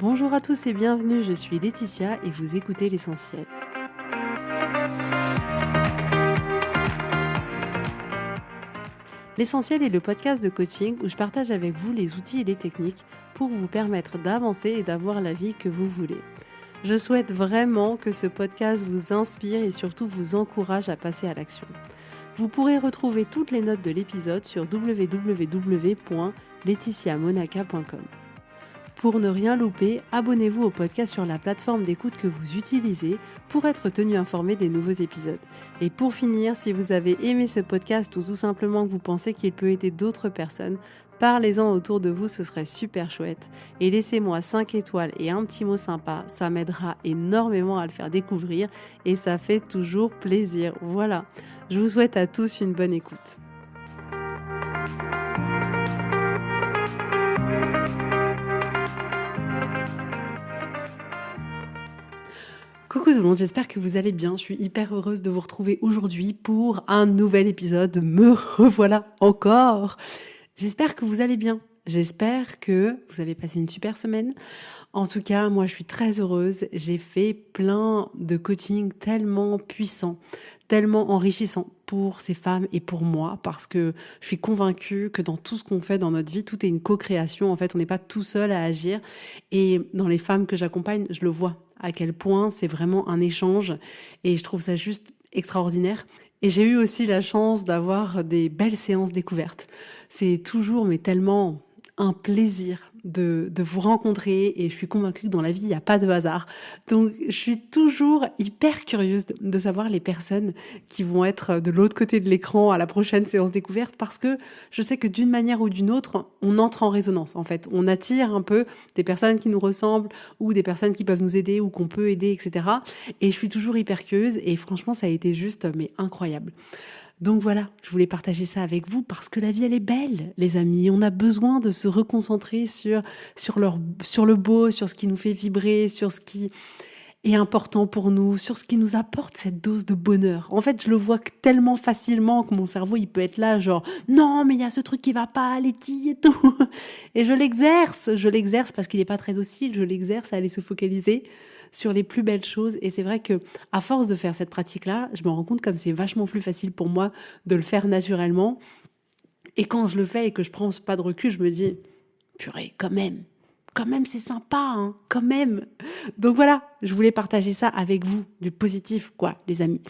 Bonjour à tous et bienvenue, je suis Laetitia et vous écoutez l'essentiel. L'essentiel est le podcast de coaching où je partage avec vous les outils et les techniques pour vous permettre d'avancer et d'avoir la vie que vous voulez. Je souhaite vraiment que ce podcast vous inspire et surtout vous encourage à passer à l'action. Vous pourrez retrouver toutes les notes de l'épisode sur www.laetitiamonaca.com. Pour ne rien louper, abonnez-vous au podcast sur la plateforme d'écoute que vous utilisez pour être tenu informé des nouveaux épisodes. Et pour finir, si vous avez aimé ce podcast ou tout simplement que vous pensez qu'il peut aider d'autres personnes, parlez-en autour de vous, ce serait super chouette. Et laissez-moi 5 étoiles et un petit mot sympa, ça m'aidera énormément à le faire découvrir et ça fait toujours plaisir. Voilà, je vous souhaite à tous une bonne écoute. Coucou tout le monde, j'espère que vous allez bien. Je suis hyper heureuse de vous retrouver aujourd'hui pour un nouvel épisode. Me revoilà encore. J'espère que vous allez bien. J'espère que vous avez passé une super semaine. En tout cas, moi, je suis très heureuse. J'ai fait plein de coaching tellement puissants, tellement enrichissants pour ces femmes et pour moi, parce que je suis convaincue que dans tout ce qu'on fait dans notre vie, tout est une co-création. En fait, on n'est pas tout seul à agir. Et dans les femmes que j'accompagne, je le vois à quel point c'est vraiment un échange. Et je trouve ça juste extraordinaire. Et j'ai eu aussi la chance d'avoir des belles séances découvertes. C'est toujours, mais tellement un plaisir de vous rencontrer et je suis convaincue que dans la vie, il n'y a pas de hasard. Donc, je suis toujours hyper curieuse de savoir les personnes qui vont être de l'autre côté de l'écran à la prochaine séance découverte parce que je sais que d'une manière ou d'une autre, on entre en résonance. En fait, on attire un peu des personnes qui nous ressemblent ou des personnes qui peuvent nous aider ou qu'on peut aider, etc. Et je suis toujours hyper curieuse et franchement, ça a été juste, mais incroyable. Donc voilà, je voulais partager ça avec vous parce que la vie, elle est belle, les amis. On a besoin de se reconcentrer sur le beau, sur ce qui nous fait vibrer, sur ce qui est important pour nous, sur ce qui nous apporte cette dose de bonheur. En fait, je le vois tellement facilement que mon cerveau, il peut être là, genre, non, mais il y a ce truc qui va pas, Letty et tout. Et je l'exerce parce qu'il n'est pas très docile, je l'exerce à aller se focaliser sur les plus belles choses. Et c'est vrai que à force de faire cette pratique-là, je me rends compte comme c'est vachement plus facile pour moi de le faire naturellement. Et quand je le fais et que je prends pas de recul, je me dis, purée, quand même, c'est sympa, hein, quand même. Donc voilà, je voulais partager ça avec vous, du positif, quoi, les amis.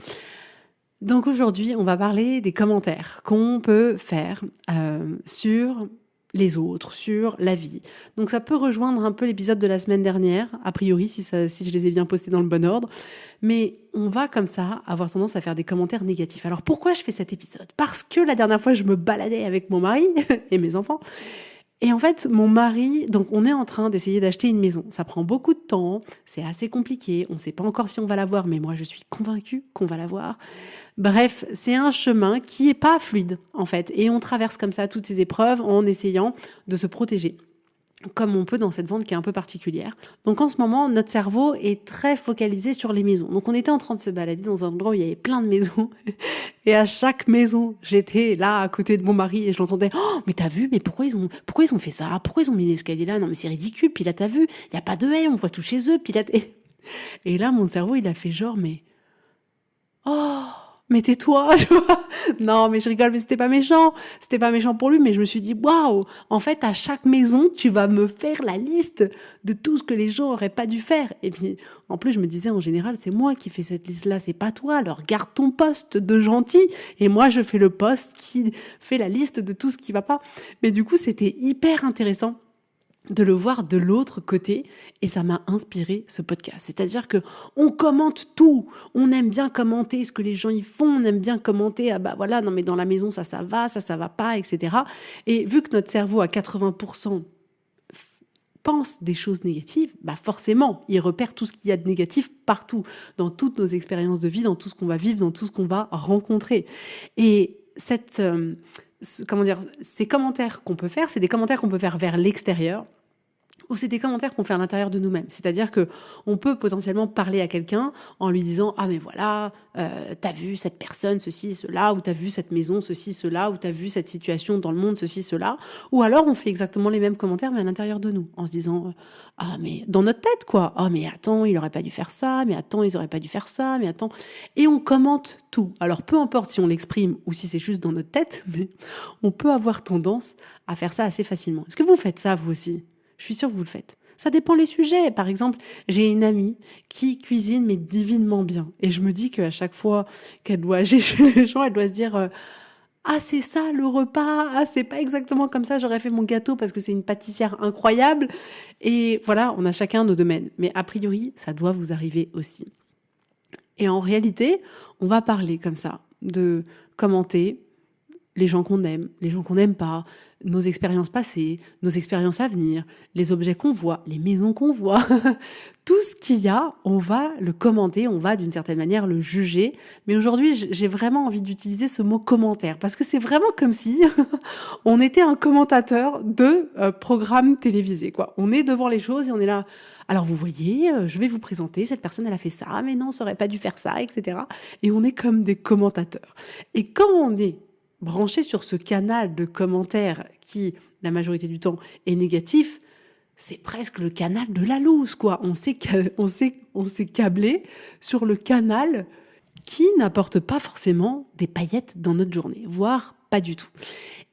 Donc aujourd'hui, on va parler des commentaires qu'on peut faire sur les autres, sur la vie. Donc ça peut rejoindre un peu l'épisode de la semaine dernière, a priori, si je les ai bien postés dans le bon ordre. Mais on va comme ça avoir tendance à faire des commentaires négatifs. Alors pourquoi je fais cet épisode ? Parce que la dernière fois, je me baladais avec mon mari et mes enfants. Et en fait, mon mari, donc on est en train d'essayer d'acheter une maison. Ça prend beaucoup de temps, c'est assez compliqué, on ne sait pas encore si on va l'avoir, mais moi je suis convaincue qu'on va l'avoir. Bref, c'est un chemin qui est pas fluide en fait, et on traverse comme ça toutes ces épreuves en essayant de se protéger, comme on peut dans cette vente qui est un peu particulière. Donc en ce moment, notre cerveau est très focalisé sur les maisons. Donc on était en train de se balader dans un endroit où il y avait plein de maisons. Et à chaque maison, j'étais là à côté de mon mari et je l'entendais. Oh, mais t'as vu, mais pourquoi ils ont fait ça? Pourquoi ils ont mis l'escalier là? Non, mais c'est ridicule. Puis là, t'as vu, il y a pas de haie, on voit tout chez eux. Puis là, et là, mon cerveau, il a fait genre, oh, mais tais-toi, tu vois. Non, mais je rigole, mais c'était pas méchant. C'était pas méchant pour lui, mais je me suis dit, waouh, en fait, à chaque maison, tu vas me faire la liste de tout ce que les gens auraient pas dû faire. Et puis, en plus, je me disais, en général, c'est moi qui fais cette liste-là, c'est pas toi. Alors, garde ton poste de gentil. Et moi, je fais le poste qui fait la liste de tout ce qui va pas. Mais du coup, c'était hyper intéressant de le voir de l'autre côté et ça m'a inspiré ce podcast. C'est-à-dire que on commente tout, on aime bien commenter ce que les gens y font, on aime bien commenter ah bah voilà, non mais dans la maison ça va pas, etc. Et vu que notre cerveau à 80% pense des choses négatives, bah forcément, il repère tout ce qu'il y a de négatif partout, dans toutes nos expériences de vie, dans tout ce qu'on va vivre, dans tout ce qu'on va rencontrer. Et ces commentaires qu'on peut faire, c'est des commentaires qu'on peut faire vers l'extérieur, ou c'est des commentaires qu'on fait à l'intérieur de nous-mêmes. C'est-à-dire que on peut potentiellement parler à quelqu'un en lui disant ah mais voilà, t'as vu cette personne ceci cela, ou t'as vu cette maison ceci cela, ou t'as vu cette situation dans le monde ceci cela, ou alors on fait exactement les mêmes commentaires mais à l'intérieur de nous en se disant ah mais dans notre tête quoi, ah mais attends il aurait pas dû faire ça, mais attends ils auraient pas dû faire ça, mais attends, et on commente tout. Alors peu importe si on l'exprime ou si c'est juste dans notre tête, mais on peut avoir tendance à faire ça assez facilement. Est-ce que vous faites ça vous aussi? Je suis sûre que vous le faites. Ça dépend les sujets. Par exemple, j'ai une amie qui cuisine mais divinement bien. Et je me dis qu'à chaque fois qu'elle doit agir chez les gens, elle doit se dire ah c'est ça le repas, ah c'est pas exactement comme ça, j'aurais fait mon gâteau parce que c'est une pâtissière incroyable. Et voilà, on a chacun nos domaines. Mais a priori, ça doit vous arriver aussi. Et en réalité, on va parler comme ça, de commenter les gens qu'on aime, les gens qu'on n'aime pas, nos expériences passées, nos expériences à venir, les objets qu'on voit, les maisons qu'on voit, tout ce qu'il y a, on va le commenter, on va d'une certaine manière le juger. Mais aujourd'hui, j'ai vraiment envie d'utiliser ce mot commentaire parce que c'est vraiment comme si on était un commentateur de programme télévisé, quoi. On est devant les choses et on est là. Alors vous voyez, je vais vous présenter, cette personne elle a fait ça, mais non, ça aurait pas dû faire ça, etc. Et on est comme des commentateurs. Et quand on est branché sur ce canal de commentaires qui, la majorité du temps, est négatif, c'est presque le canal de la loose, quoi. On s'est câblé sur le canal qui n'apporte pas forcément des paillettes dans notre journée, voire pas du tout.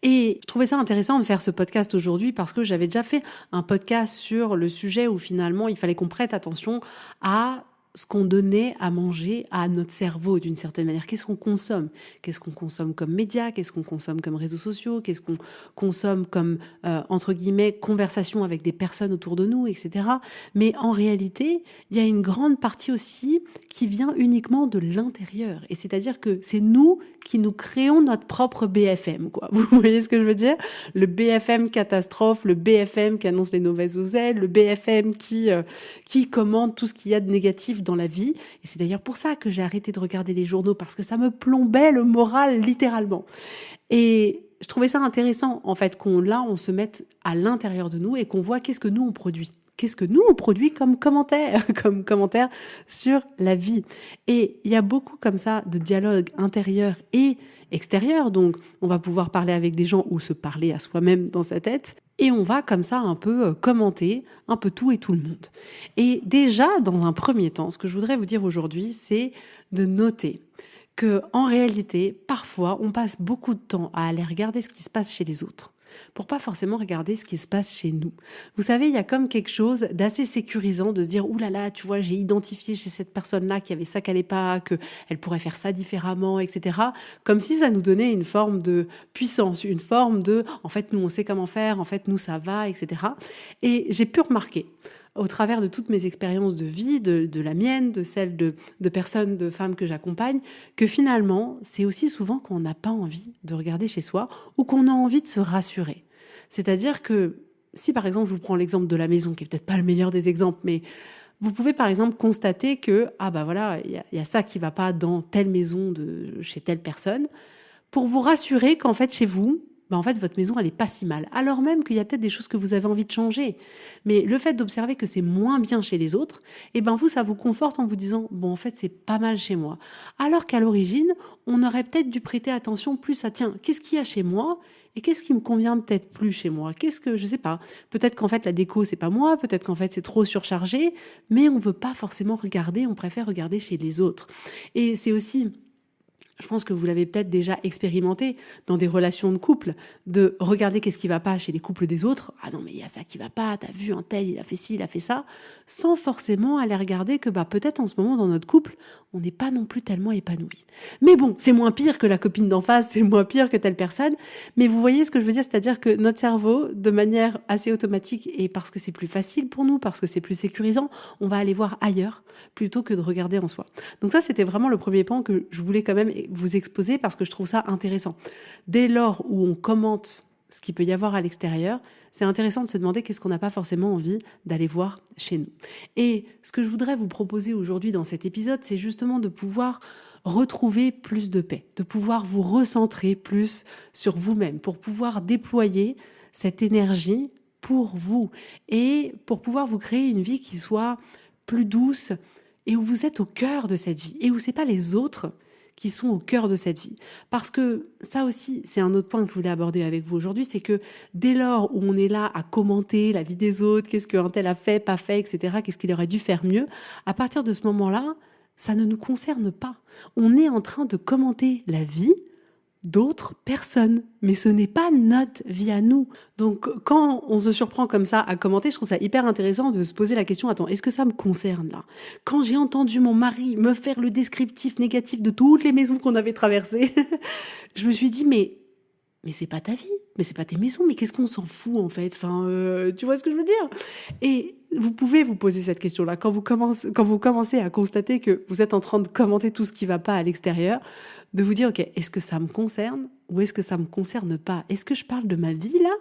Et je trouvais ça intéressant de faire ce podcast aujourd'hui parce que j'avais déjà fait un podcast sur le sujet où finalement il fallait qu'on prête attention à ce qu'on donnait à manger à notre cerveau d'une certaine manière. Qu'est-ce qu'on consomme? Qu'est-ce qu'on consomme comme médias? Qu'est-ce qu'on consomme comme réseaux sociaux? Qu'est-ce qu'on consomme comme, entre guillemets, conversation avec des personnes autour de nous, etc. Mais en réalité, il y a une grande partie aussi qui vient uniquement de l'intérieur. Et c'est-à-dire que c'est nous qui nous créons notre propre BFM, quoi. Vous voyez ce que je veux dire? Le BFM catastrophe, le BFM qui annonce les mauvaises nouvelles, le BFM qui commande tout ce qu'il y a de négatif dans la vie. Et c'est d'ailleurs pour ça que j'ai arrêté de regarder les journaux, parce que ça me plombait le moral littéralement. Et je trouvais ça intéressant, en fait, on se mette à l'intérieur de nous et qu'on voit qu'est-ce que nous on produit. Qu'est-ce que nous on produit comme commentaire, comme commentaire sur la vie. Et il y a beaucoup comme ça de dialogue intérieur et extérieur. Donc, on va pouvoir parler avec des gens ou se parler à soi-même dans sa tête. Et on va comme ça un peu commenter un peu tout et tout le monde. Et déjà, dans un premier temps, ce que je voudrais vous dire aujourd'hui, c'est de noter que en réalité, parfois, on passe beaucoup de temps à aller regarder ce qui se passe chez les autres, pour pas forcément regarder ce qui se passe chez nous. Vous savez, il y a comme quelque chose d'assez sécurisant de se dire « Ouh là là, tu vois, j'ai identifié chez cette personne-là qu'il y avait ça qu'elle n'allait pas, qu'elle pourrait faire ça différemment, etc. » Comme si ça nous donnait une forme de puissance, une forme de « En fait, nous, on sait comment faire, en fait, nous, ça va, etc. » Et j'ai pu remarquer, au travers de toutes mes expériences de vie, de la mienne, de celle de personnes, de femmes que j'accompagne, que finalement, c'est aussi souvent qu'on n'a pas envie de regarder chez soi ou qu'on a envie de se rassurer. C'est-à-dire que si par exemple, je vous prends l'exemple de la maison, qui est peut-être pas le meilleur des exemples, mais vous pouvez par exemple constater que, ah bah voilà, il y a ça qui va pas dans telle maison chez telle personne, pour vous rassurer qu'en fait chez vous, bah en fait, votre maison, elle est pas si mal. Alors même qu'il y a peut-être des choses que vous avez envie de changer. Mais le fait d'observer que c'est moins bien chez les autres, eh ben vous, ça vous conforte en vous disant, bon, en fait, c'est pas mal chez moi. Alors qu'à l'origine, on aurait peut-être dû prêter attention plus à, tiens, qu'est-ce qu'il y a chez moi? Et qu'est-ce qui me convient peut-être plus chez moi? Qu'est-ce que, je sais pas. Peut-être qu'en fait, la déco, c'est pas moi. Peut-être qu'en fait, c'est trop surchargé. Mais on veut pas forcément regarder. On préfère regarder chez les autres. Et c'est aussi, je pense que vous l'avez peut-être déjà expérimenté dans des relations de couple, de regarder qu'est-ce qui va pas chez les couples des autres. Ah non, mais il y a ça qui va pas, t'as vu un tel, il a fait ci, il a fait ça, sans forcément aller regarder que peut-être en ce moment dans notre couple, on n'est pas non plus tellement épanoui. Mais bon, c'est moins pire que la copine d'en face, c'est moins pire que telle personne, mais vous voyez ce que je veux dire, c'est-à-dire que notre cerveau, de manière assez automatique, et parce que c'est plus facile pour nous, parce que c'est plus sécurisant, on va aller voir ailleurs plutôt que de regarder en soi. Donc ça, c'était vraiment le premier point que je voulais quand même vous exposer parce que je trouve ça intéressant. Dès lors où on commente ce qu'il peut y avoir à l'extérieur, c'est intéressant de se demander qu'est-ce qu'on n'a pas forcément envie d'aller voir chez nous. Et ce que je voudrais vous proposer aujourd'hui dans cet épisode, c'est justement de pouvoir retrouver plus de paix, de pouvoir vous recentrer plus sur vous-même, pour pouvoir déployer cette énergie pour vous et pour pouvoir vous créer une vie qui soit plus douce et où vous êtes au cœur de cette vie et où c'est pas les autres qui sont au cœur de cette vie. Parce que ça aussi, c'est un autre point que je voulais aborder avec vous aujourd'hui, c'est que dès lors où on est là à commenter la vie des autres, qu'est-ce qu'un tel a fait, pas fait, etc., qu'est-ce qu'il aurait dû faire mieux, à partir de ce moment-là, ça ne nous concerne pas. On est en train de commenter la vie d'autres personnes, mais ce n'est pas notre vie à nous. Donc quand on se surprend comme ça à commenter, je trouve ça hyper intéressant de se poser la question, attends, est-ce que ça me concerne là? Quand j'ai entendu mon mari me faire le descriptif négatif de toutes les maisons qu'on avait traversées, je me suis dit, mais c'est pas ta vie, mais c'est pas tes maisons, mais qu'est-ce qu'on s'en fout en fait? Enfin, tu vois ce que je veux dire? Et vous pouvez vous poser cette question-là quand vous commencez à constater que vous êtes en train de commenter tout ce qui va pas à l'extérieur, de vous dire, ok, est-ce que ça me concerne ou est-ce que ça me concerne pas? Est-ce que je parle de ma vie là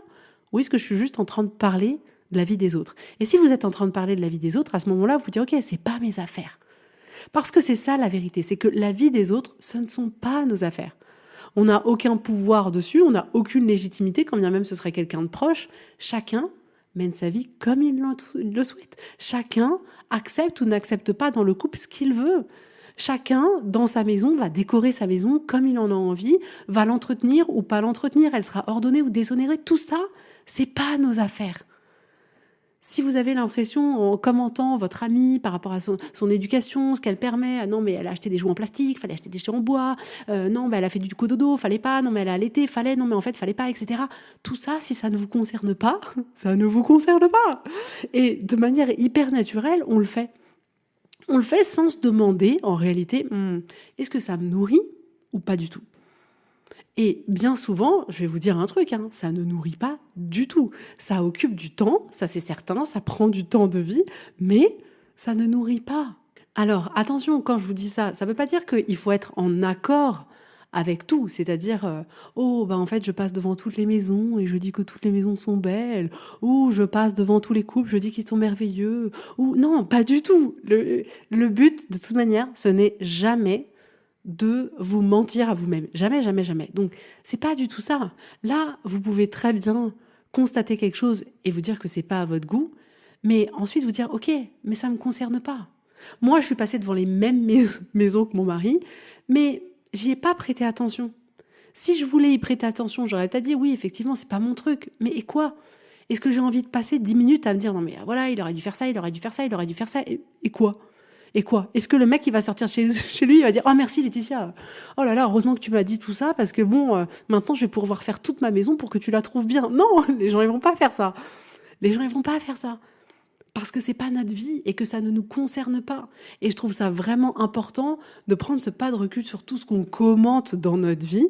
ou est-ce que je suis juste en train de parler de la vie des autres? Et si vous êtes en train de parler de la vie des autres, à ce moment-là, vous vous dites, ok, c'est pas mes affaires. Parce que c'est ça la vérité, c'est que la vie des autres, ce ne sont pas nos affaires. On n'a aucun pouvoir dessus, on n'a aucune légitimité, quand bien même ce serait quelqu'un de proche. Chacun mène sa vie comme il le souhaite. Chacun accepte ou n'accepte pas dans le couple ce qu'il veut. Chacun, dans sa maison, va décorer sa maison comme il en a envie, va l'entretenir ou pas l'entretenir, elle sera ordonnée ou déshonorée. Tout ça, c'est pas nos affaires. Si vous avez l'impression, en commentant votre amie par rapport à son éducation, ce qu'elle permet, ah non mais elle a acheté des jouets en plastique, fallait acheter des jouets en bois, non mais elle a fait du cododo, fallait pas, non mais elle a allaité, fallait, non mais en fait fallait pas, etc. Tout ça, si ça ne vous concerne pas, ça ne vous concerne pas. Et de manière hyper naturelle, on le fait. On le fait sans se demander, en réalité, est-ce que ça me nourrit ou pas du tout? Et bien souvent, je vais vous dire un truc, ça ne nourrit pas du tout. Ça occupe du temps, ça c'est certain, ça prend du temps de vie, mais ça ne nourrit pas. Alors attention, quand je vous dis ça, ça ne veut pas dire qu'il faut être en accord avec tout, c'est-à-dire oh en fait je passe devant toutes les maisons et je dis que toutes les maisons sont belles, ou je passe devant tous les couples, je dis qu'ils sont merveilleux, ou non, pas du tout. Le but de toute manière, ce n'est jamais de vous mentir à vous-même. Jamais, jamais, jamais. Donc, c'est pas du tout ça. Là, vous pouvez très bien constater quelque chose et vous dire que c'est pas à votre goût, mais ensuite vous dire, ok, mais ça me concerne pas. Moi, je suis passée devant les mêmes maisons que mon mari, mais j'y ai pas prêté attention. Si je voulais y prêter attention, j'aurais peut-être dit, oui, effectivement, c'est pas mon truc. Mais et quoi? Est-ce que j'ai envie de passer 10 minutes à me dire, non mais voilà, il aurait dû faire ça, il aurait dû faire ça, il aurait dû faire ça, et quoi? Et quoi? Est-ce que le mec, il va sortir chez lui, il va dire, oh merci Laetitia, oh là là, heureusement que tu m'as dit tout ça, parce que bon, maintenant je vais pouvoir faire toute ma maison pour que tu la trouves bien. Non, les gens, ils vont pas faire ça. Les gens, ils vont pas faire ça. Parce que c'est pas notre vie et que ça ne nous concerne pas. Et je trouve ça vraiment important de prendre ce pas de recul sur tout ce qu'on commente dans notre vie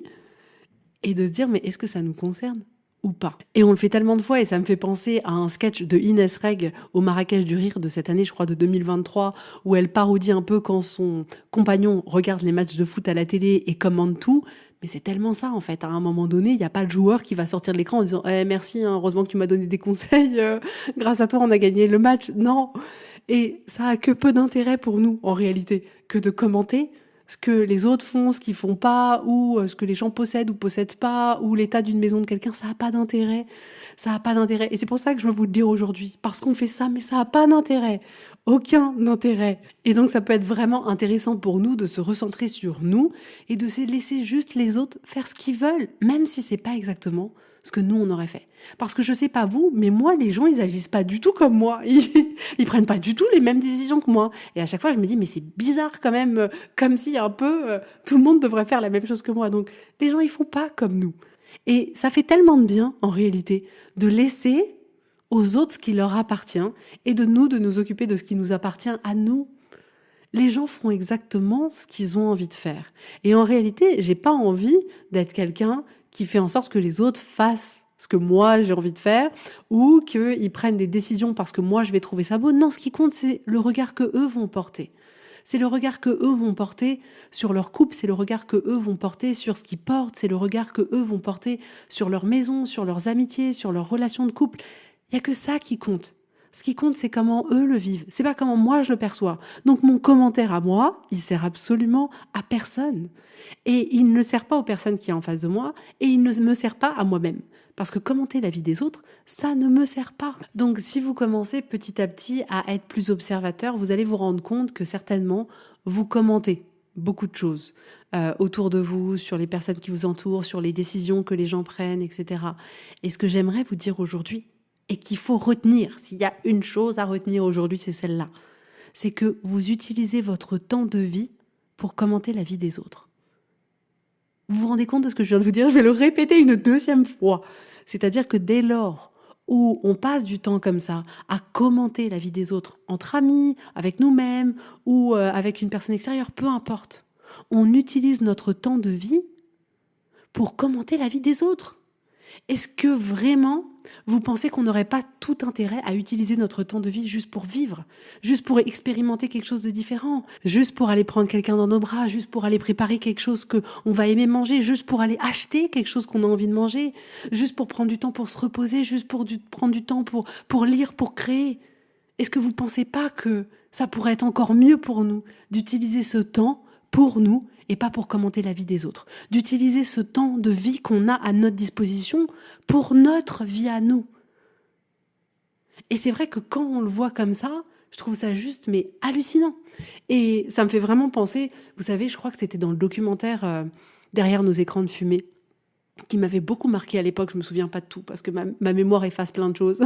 et de se dire, mais est-ce que ça nous concerne ou pas? Et on le fait tellement de fois et ça me fait penser à un sketch de Inès Reg au Marrakech du Rire de cette année, je crois de 2023, où elle parodie un peu quand son compagnon regarde les matchs de foot à la télé et commande tout. Mais c'est tellement ça en fait, à un moment donné, il n'y a pas de joueur qui va sortir de l'écran en disant merci, heureusement que tu m'as donné des conseils, grâce à toi on a gagné le match. Non. Et ça a que peu d'intérêt pour nous en réalité que de commenter ce que les autres font, ce qu'ils font pas, ou ce que les gens possèdent ou possèdent pas, ou l'état d'une maison de quelqu'un, ça a pas d'intérêt. Ça a pas d'intérêt. Et c'est pour ça que je veux vous le dire aujourd'hui. Parce qu'on fait ça, mais ça a pas d'intérêt. Aucun intérêt. Et donc ça peut être vraiment intéressant pour nous de se recentrer sur nous et de se laisser juste les autres faire ce qu'ils veulent, même si c'est pas exactement ce que nous on aurait fait. Parce que je sais pas vous, mais moi les gens ils agissent pas du tout comme moi. Ils prennent pas du tout les mêmes décisions que moi. Et à chaque fois je me dis mais c'est bizarre quand même, comme si un peu tout le monde devrait faire la même chose que moi. Donc les gens ils font pas comme nous. Et ça fait tellement de bien en réalité de laisser aux autres ce qui leur appartient et de nous occuper de ce qui nous appartient à nous. Les gens feront exactement ce qu'ils ont envie de faire. Et en réalité, j'ai pas envie d'être quelqu'un qui fait en sorte que les autres fassent ce que moi j'ai envie de faire ou qu'ils prennent des décisions parce que moi je vais trouver ça beau. Non, ce qui compte, c'est le regard que eux vont porter. C'est le regard que eux vont porter sur leur couple, c'est le regard que eux vont porter sur ce qu'ils portent, c'est le regard que eux vont porter sur leur maison, sur leurs amitiés, sur leurs relations de couple. Il y a que ça qui compte. Ce qui compte, c'est comment eux le vivent. C'est pas comment moi je le perçois. Donc mon commentaire à moi, il sert absolument à personne. Et il ne sert pas aux personnes qui sont en face de moi et il ne me sert pas à moi-même. Parce que commenter la vie des autres, ça ne me sert pas. Donc si vous commencez petit à petit à être plus observateur, vous allez vous rendre compte que certainement, vous commentez beaucoup de choses autour de vous, sur les personnes qui vous entourent, sur les décisions que les gens prennent, etc. Et ce que j'aimerais vous dire aujourd'hui, et qu'il faut retenir, s'il y a une chose à retenir aujourd'hui, c'est celle-là. C'est que vous utilisez votre temps de vie pour commenter la vie des autres. Vous vous rendez compte de ce que je viens de vous dire ? Je vais le répéter une deuxième fois. C'est-à-dire que dès lors où on passe du temps comme ça à commenter la vie des autres, entre amis, avec nous-mêmes ou avec une personne extérieure, peu importe, on utilise notre temps de vie pour commenter la vie des autres. Est-ce que vraiment vous pensez qu'on n'aurait pas tout intérêt à utiliser notre temps de vie juste pour vivre, juste pour expérimenter quelque chose de différent, juste pour aller prendre quelqu'un dans nos bras, juste pour aller préparer quelque chose qu'on va aimer manger, juste pour aller acheter quelque chose qu'on a envie de manger, juste pour prendre du temps pour se reposer, juste pour prendre du temps pour lire, pour créer? Est-ce que vous ne pensez pas que ça pourrait être encore mieux pour nous d'utiliser ce temps pour nous et pas pour commenter la vie des autres, d'utiliser ce temps de vie qu'on a à notre disposition pour notre vie à nous? Et c'est vrai que quand on le voit comme ça, je trouve ça juste mais hallucinant. Et ça me fait vraiment penser, vous savez, je crois que c'était dans le documentaire Derrière nos écrans de fumée, qui m'avait beaucoup marqué à l'époque. Je me souviens pas de tout parce que ma mémoire efface plein de choses.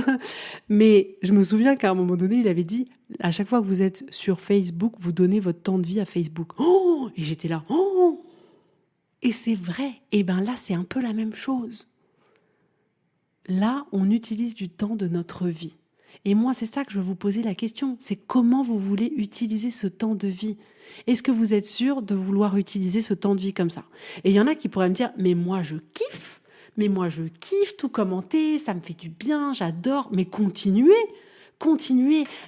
Mais je me souviens qu'à un moment donné, il avait dit, à chaque fois que vous êtes sur Facebook, vous donnez votre temps de vie à Facebook. Oh! Et j'étais là. Oh! Et c'est vrai. Et ben là, c'est un peu la même chose. Là, on utilise du temps de notre vie. Et moi, c'est ça que je veux vous poser la question. C'est comment vous voulez utiliser ce temps de vie? Est-ce que vous êtes sûr de vouloir utiliser ce temps de vie comme ça? Et il y en a qui pourraient me dire, mais moi je kiffe tout commenter, ça me fait du bien, j'adore, mais continuez.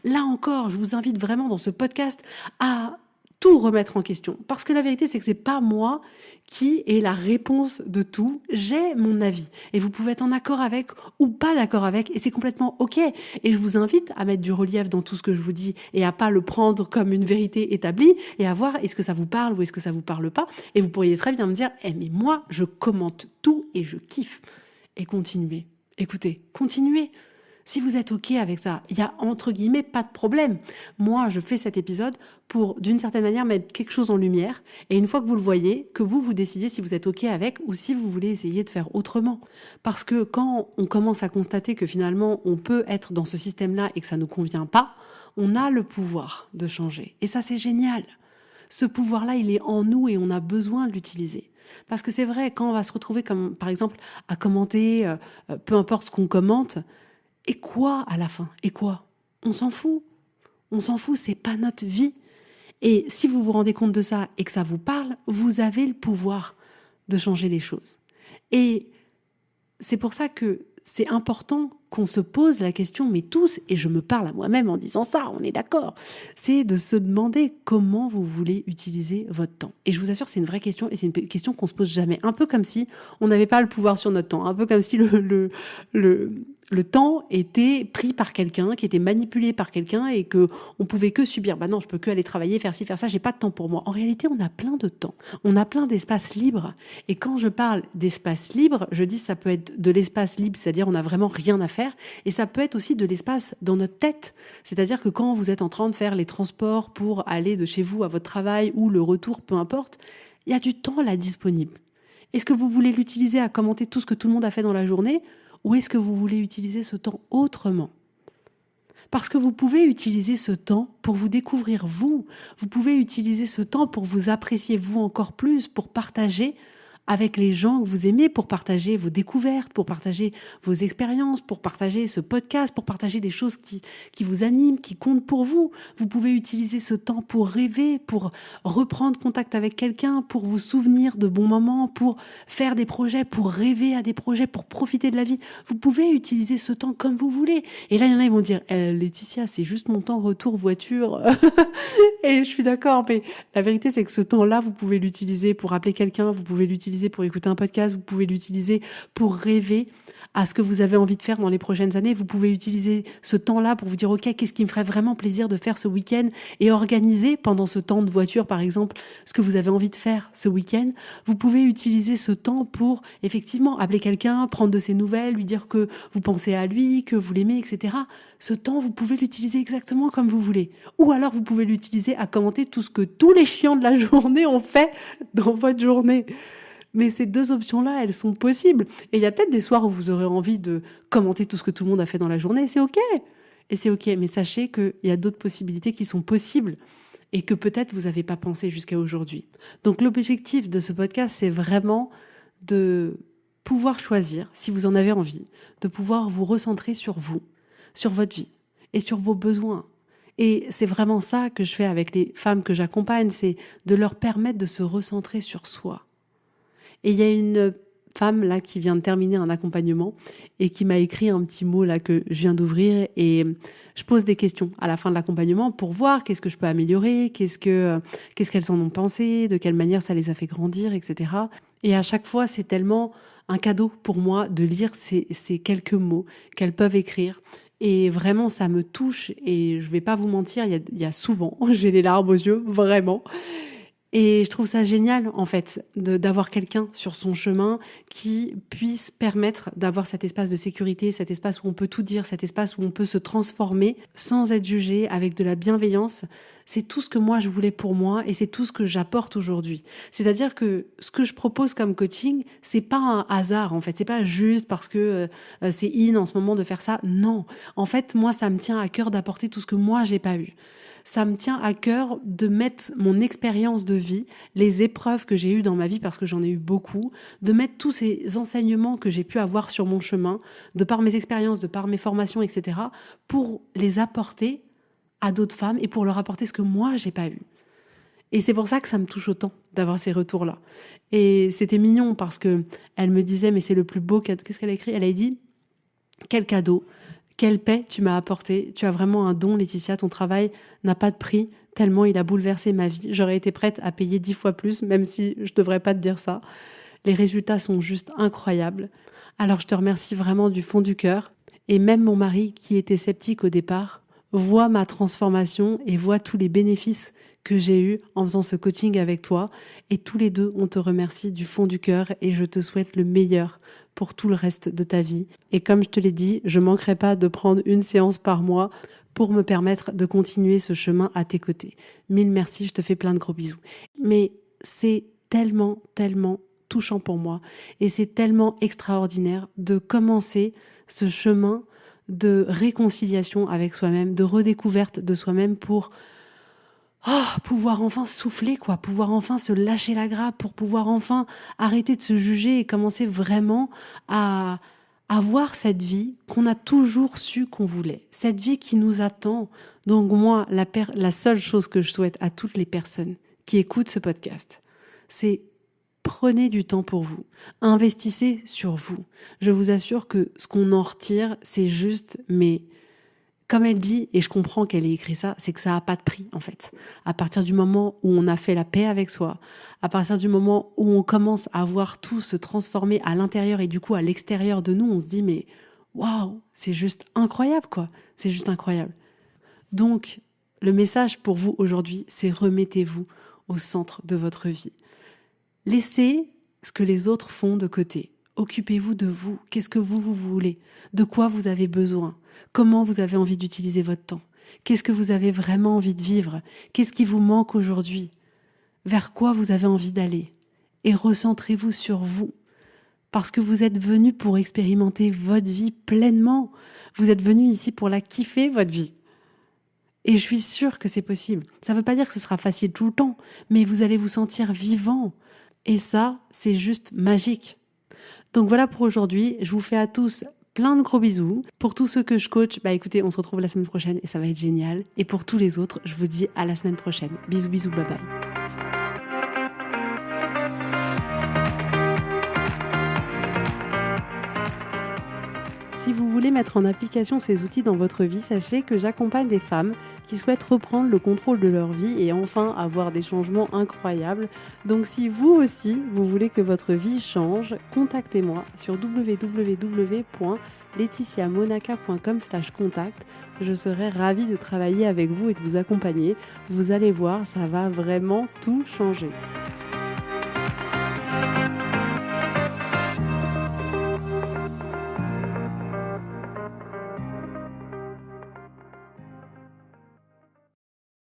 Là encore, je vous invite vraiment dans ce podcast à tout remettre en question. Parce que la vérité, c'est que c'est pas moi qui ai la réponse de tout. J'ai mon avis. Et vous pouvez être en accord avec ou pas d'accord avec. Et c'est complètement OK. Et je vous invite à mettre du relief dans tout ce que je vous dis et à pas le prendre comme une vérité établie et à voir est-ce que ça vous parle ou est-ce que ça vous parle pas. Et vous pourriez très bien me dire, mais moi, je commente tout et je kiffe. Et continuez. Écoutez, continuez. Si vous êtes OK avec ça, il y a entre guillemets pas de problème. Moi, je fais cet épisode pour, d'une certaine manière, mettre quelque chose en lumière. Et une fois que vous le voyez, que vous décidez si vous êtes OK avec ou si vous voulez essayer de faire autrement. Parce que quand on commence à constater que finalement, on peut être dans ce système-là et que ça ne nous convient pas, on a le pouvoir de changer. Et ça, c'est génial. Ce pouvoir-là, il est en nous et on a besoin de l'utiliser. Parce que c'est vrai, quand on va se retrouver, comme par exemple, à commenter, peu importe ce qu'on commente, et quoi à la fin? Et quoi? On s'en fout. On s'en fout, c'est pas notre vie. Et si vous vous rendez compte de ça et que ça vous parle, vous avez le pouvoir de changer les choses. Et c'est pour ça que c'est important qu'on se pose la question, mais tous, et je me parle à moi-même en disant ça, on est d'accord, c'est de se demander comment vous voulez utiliser votre temps. Et je vous assure, c'est une vraie question et c'est une question qu'on se pose jamais. Un peu comme si on n'avait pas le pouvoir sur notre temps, un peu comme si le temps était pris par quelqu'un, qui était manipulé par quelqu'un et que on pouvait que subir. Bah non, je peux que aller travailler, faire ci, faire ça, j'ai pas de temps pour moi. En réalité, on a plein de temps. On a plein d'espace libre. Et quand je parle d'espace libre, je dis ça peut être de l'espace libre, c'est-à-dire on a vraiment rien à faire. Et ça peut être aussi de l'espace dans notre tête. C'est-à-dire que quand vous êtes en train de faire les transports pour aller de chez vous à votre travail ou le retour, peu importe, il y a du temps là disponible. Est-ce que vous voulez l'utiliser à commenter tout ce que tout le monde a fait dans la journée? Ou est-ce que vous voulez utiliser ce temps autrement? Parce que vous pouvez utiliser ce temps pour vous découvrir vous. Vous pouvez utiliser ce temps pour vous apprécier vous encore plus, pour partager avec les gens que vous aimez, pour partager vos découvertes, pour partager vos expériences, pour partager ce podcast, pour partager des choses qui vous animent, qui comptent pour vous. Vous pouvez utiliser ce temps pour rêver, pour reprendre contact avec quelqu'un, pour vous souvenir de bons moments, pour faire des projets, pour rêver à des projets, pour profiter de la vie. Vous pouvez utiliser ce temps comme vous voulez. Et là, il y en a, ils vont dire, Laetitia, c'est juste mon temps retour voiture. Et je suis d'accord, mais la vérité, c'est que ce temps-là, vous pouvez l'utiliser pour appeler quelqu'un, vous pouvez l'utiliser pour écouter un podcast, vous pouvez l'utiliser pour rêver à ce que vous avez envie de faire dans les prochaines années. Vous pouvez utiliser ce temps-là pour vous dire, OK, qu'est-ce qui me ferait vraiment plaisir de faire ce week-end et organiser pendant ce temps de voiture, par exemple, ce que vous avez envie de faire ce week-end. Vous pouvez utiliser ce temps pour effectivement appeler quelqu'un, prendre de ses nouvelles, lui dire que vous pensez à lui, que vous l'aimez, etc. Ce temps, vous pouvez l'utiliser exactement comme vous voulez. Ou alors, vous pouvez l'utiliser à commenter tout ce que tous les chiants de la journée ont fait dans votre journée. Mais ces deux options-là, elles sont possibles. Et il y a peut-être des soirs où vous aurez envie de commenter tout ce que tout le monde a fait dans la journée, et c'est OK. Et c'est OK, mais sachez qu'il y a d'autres possibilités qui sont possibles et que peut-être vous n'avez pas pensé jusqu'à aujourd'hui. Donc l'objectif de ce podcast, c'est vraiment de pouvoir choisir, si vous en avez envie, de pouvoir vous recentrer sur vous, sur votre vie et sur vos besoins. Et c'est vraiment ça que je fais avec les femmes que j'accompagne, c'est de leur permettre de se recentrer sur soi. Et il y a une femme là qui vient de terminer un accompagnement et qui m'a écrit un petit mot là que je viens d'ouvrir, et je pose des questions à la fin de l'accompagnement pour voir qu'est-ce que je peux améliorer, qu'est-ce qu'elles en ont pensé, de quelle manière ça les a fait grandir, etc. Et à chaque fois, c'est tellement un cadeau pour moi de lire ces quelques mots qu'elles peuvent écrire. Et vraiment, ça me touche, et je vais pas vous mentir, il y a souvent, j'ai les larmes aux yeux, vraiment. Et je trouve ça génial, en fait, d'avoir quelqu'un sur son chemin qui puisse permettre d'avoir cet espace de sécurité, cet espace où on peut tout dire, cet espace où on peut se transformer sans être jugé, avec de la bienveillance. C'est tout ce que moi je voulais pour moi, et c'est tout ce que j'apporte aujourd'hui. C'est-à-dire que ce que je propose comme coaching, c'est pas un hasard, en fait. C'est pas juste parce que c'est in en ce moment de faire ça. Non. En fait, moi, ça me tient à cœur d'apporter tout ce que moi j'ai pas eu. Ça me tient à cœur de mettre mon expérience de vie, les épreuves que j'ai eues dans ma vie, parce que j'en ai eu beaucoup, de mettre tous ces enseignements que j'ai pu avoir sur mon chemin, de par mes expériences, de par mes formations, etc., pour les apporter à d'autres femmes et pour leur apporter ce que moi, j'ai pas eu. Et c'est pour ça que ça me touche autant d'avoir ces retours-là. Et c'était mignon parce que elle me disait, mais c'est le plus beau cadeau. Qu'est-ce qu'elle a écrit ? Elle a dit, quel cadeau, quelle paix tu m'as apporté. Tu as vraiment un don, Laetitia. Ton travail n'a pas de prix, tellement il a bouleversé ma vie. J'aurais été prête à payer 10 fois plus, même si je devrais pas te dire ça. Les résultats sont juste incroyables. Alors je te remercie vraiment du fond du cœur. Et même mon mari, qui était sceptique au départ, voit ma transformation et voit tous les bénéfices que j'ai eus en faisant ce coaching avec toi. Et tous les deux, on te remercie du fond du cœur, et je te souhaite le meilleur pour tout le reste de ta vie. Et comme je te l'ai dit, je ne manquerai pas de prendre une séance par mois pour me permettre de continuer ce chemin à tes côtés. Mille merci, je te fais plein de gros bisous. Mais c'est tellement, tellement touchant pour moi, et c'est tellement extraordinaire de commencer ce chemin de réconciliation avec soi-même, de redécouverte de soi-même pour pouvoir enfin souffler, quoi, pouvoir enfin se lâcher la grappe, pour pouvoir enfin arrêter de se juger et commencer vraiment à avoir cette vie qu'on a toujours su qu'on voulait, cette vie qui nous attend. Donc moi, la seule chose que je souhaite à toutes les personnes qui écoutent ce podcast, c'est prenez du temps pour vous, investissez sur vous. Je vous assure que ce qu'on en retire, c'est juste, mais comme elle dit, et je comprends qu'elle ait écrit ça, c'est que ça n'a pas de prix, en fait. À partir du moment où on a fait la paix avec soi, à partir du moment où on commence à voir tout se transformer à l'intérieur et du coup à l'extérieur de nous, on se dit, mais waouh, c'est juste incroyable, quoi. C'est juste incroyable. Donc, le message pour vous aujourd'hui, c'est remettez-vous au centre de votre vie. Laissez ce que les autres font de côté. Occupez-vous de vous. Qu'est-ce que vous voulez ? De quoi vous avez besoin ? Comment vous avez envie d'utiliser votre temps ? Qu'est-ce que vous avez vraiment envie de vivre ? Qu'est-ce qui vous manque aujourd'hui ? Vers quoi vous avez envie d'aller ? Et recentrez-vous sur vous. Parce que vous êtes venu pour expérimenter votre vie pleinement. Vous êtes venu ici pour la kiffer, votre vie. Et je suis sûre que c'est possible. Ça ne veut pas dire que ce sera facile tout le temps, mais vous allez vous sentir vivant. Et ça, c'est juste magique. Donc voilà pour aujourd'hui. Je vous fais à tous plein de gros bisous. Pour tous ceux que je coach, écoutez, on se retrouve la semaine prochaine et ça va être génial. Et pour tous les autres, je vous dis à la semaine prochaine. Bisous, bisous, bye bye. si vous voulez mettre en application ces outils dans votre vie, sachez que j'accompagne des femmes qui souhaitent reprendre le contrôle de leur vie et enfin avoir des changements incroyables. Donc si vous aussi, vous voulez que votre vie change, contactez-moi sur www.laetitiamonaca.com/contact. Je serai ravie de travailler avec vous et de vous accompagner. Vous allez voir, ça va vraiment tout changer.